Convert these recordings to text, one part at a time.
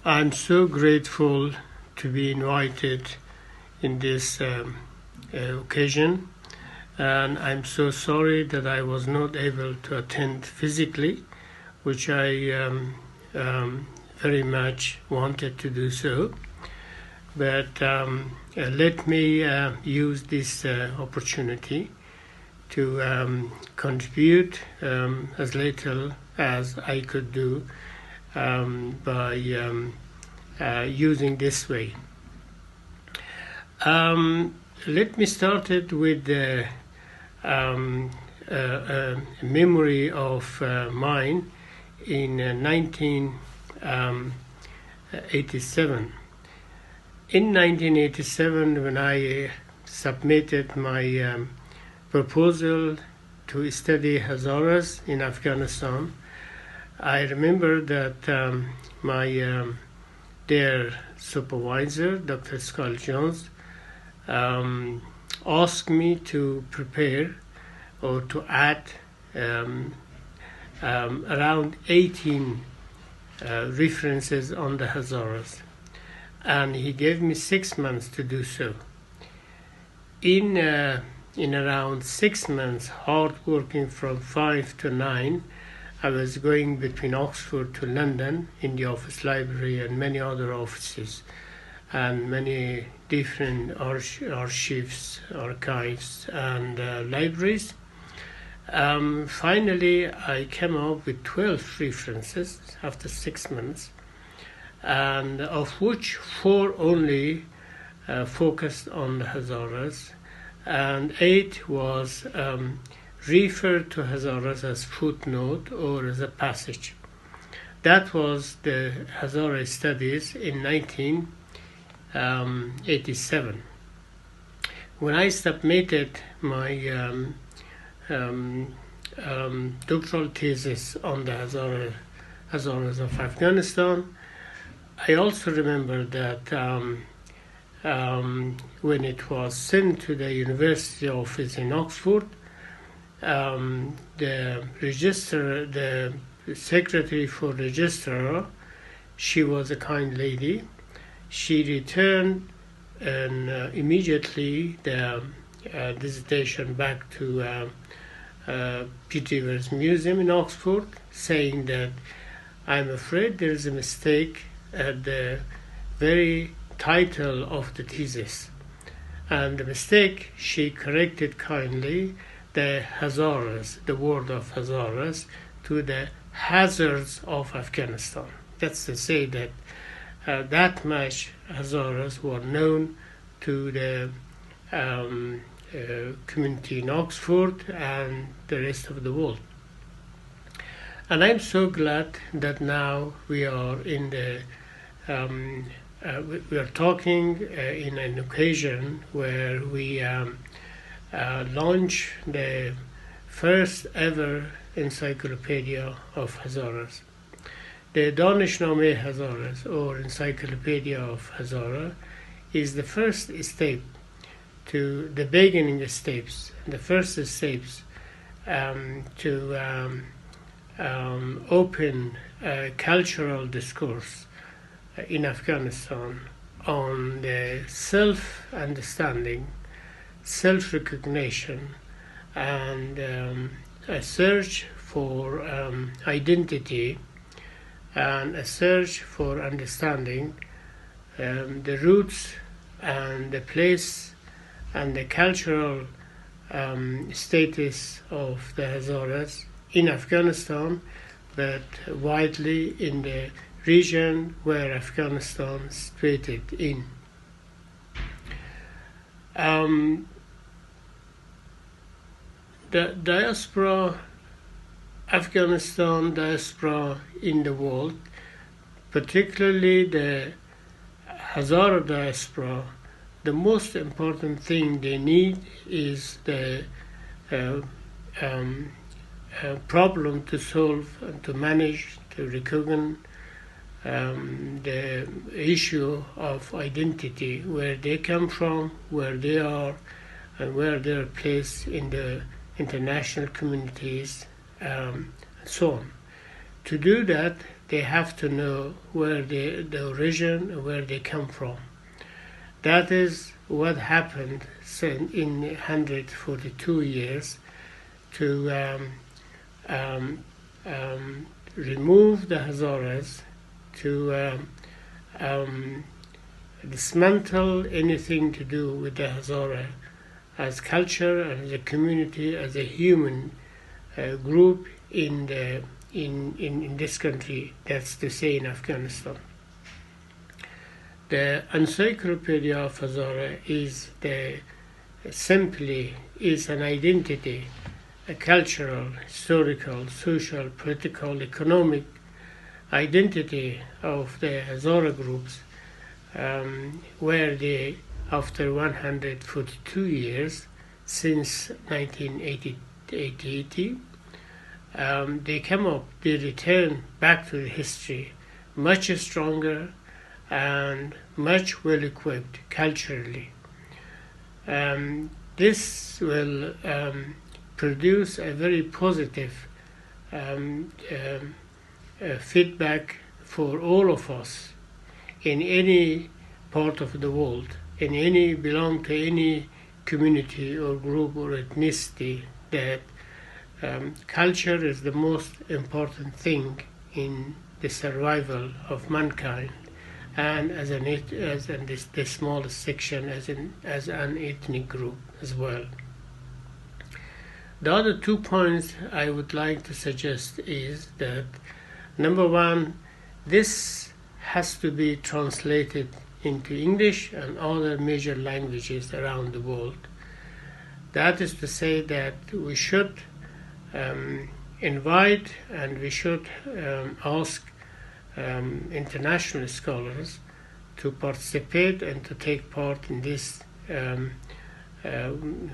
I'm so grateful to be invited in this occasion, and I'm so sorry that I was not able to attend physically, which I very much wanted to do so. But let me use this opportunity to contribute as little as I could do by using this way. Let me start it with the memory of mine in 1987. In 1987, when I submitted my proposal to study Hazaras in Afghanistan, I remember that my dear supervisor, Dr. Scott Jones, asked me to prepare or to add around 18 references on the Hazaras. And he gave me 6 months to do so. In around 6 months, hard working from 5 to 9, I was going between Oxford to London in the office library and many other offices and many different archives, and libraries. Finally, I came up with 12 references after 6 months, and of which 4 only focused on the Hazaras, and 8 was referred to Hazaras as footnote or as a passage. That was the Hazara studies in 1987. When I submitted my doctoral thesis on the Hazaras of Afghanistan, I also remember that when it was sent to the university office in Oxford, the secretary for registrar, she was a kind lady. She returned and immediately the dissertation back to Pitt Rivers Museum in Oxford, saying that I'm afraid there is a mistake at the very title of the thesis. And the mistake, she corrected kindly the Hazaras, the word of Hazaras, to the hazards of Afghanistan. That's to say that that much Hazaras were known to the community in Oxford and the rest of the world. And I'm so glad that now we are in the we are talking in an occasion where we launch the first ever encyclopedia of Hazaras. The Dانشنامۀ Hazaras, or Encyclopedia of Hazara, is the first step to the beginning steps, the first steps to open a cultural discourse in Afghanistan on the self-understanding, self-recognition, and a search for identity and a search for understanding the roots and the place and the cultural status of the Hazaras in Afghanistan, but widely in the region where Afghanistan is situated in. The diaspora, Afghanistan diaspora in the world, particularly the Hazara diaspora, the most important thing they need is the problem to solve and to manage, to recognize the issue of identity, where they come from, where they are, and where they're placed in the international communities, and so on. To do that, they have to know where the origin, where they come from. That is what happened in 142 years to remove the Hazaras, to dismantle anything to do with the Hazara as culture, as a community, as a human group in this country, that's to say in Afghanistan. The Encyclopedia of Hazara is simply an identity, a cultural, historical, social, political, economic identity of the Hazara groups, where they, after 142 years, since 1980, they come up, they return back to the history much stronger and much well-equipped culturally. This will produce a very positive feedback for all of us in any part of the world, belong to any community or group or ethnicity, that culture is the most important thing in the survival of mankind, and as the smallest section as an ethnic group as well. The other 2 points I would like to suggest is that, number one, this has to be translated into English and other major languages around the world. That is to say that we should invite and we should ask international scholars to participate and to take part in this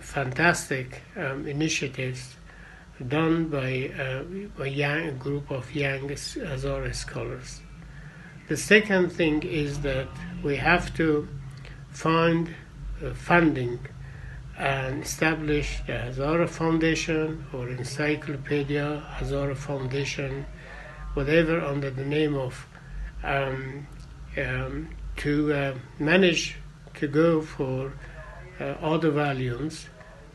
fantastic initiatives done by a group of young Hazara scholars. The second thing is that we have to find funding and establish the Hazara Foundation or Encyclopedia Hazara Foundation, whatever under the name of, to manage to go for other volumes,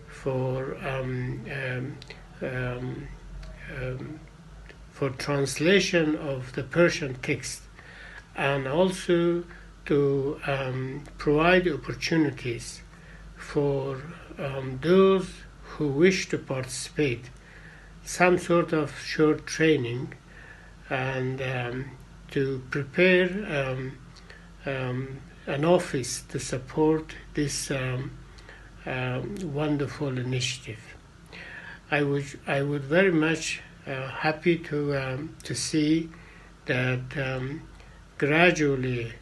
for translation of the Persian text, and also to provide opportunities for those who wish to participate, some sort of short training, and to prepare an office to support this wonderful initiative. I would very much happy to see that gradually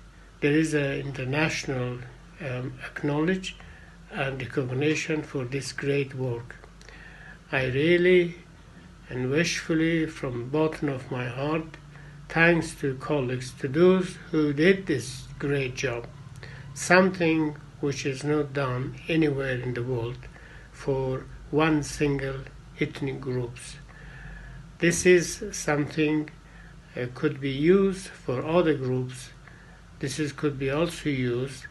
there is an international acknowledge and recognition for this great work. I really and wishfully, from the bottom of my heart, thanks to colleagues, to those who did this great job, something which is not done anywhere in the world for one single ethnic groups. This is something could be used for other groups. Could be also used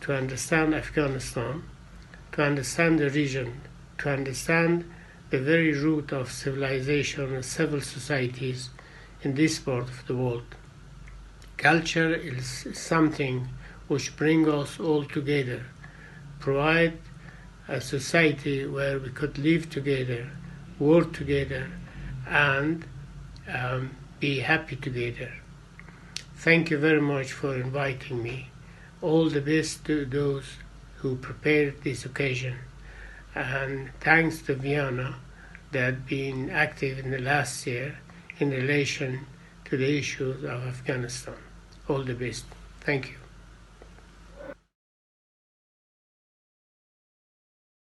to understand Afghanistan, to understand the region, to understand the very root of civilization and civil societies in this part of the world. Culture is something which brings us all together, provide a society where we could live together, work together, and be happy together. Thank you very much for inviting me. All the best to those who prepared this occasion. And thanks to Vienna that been active in the last year in relation to the issues of Afghanistan. All the best. Thank you.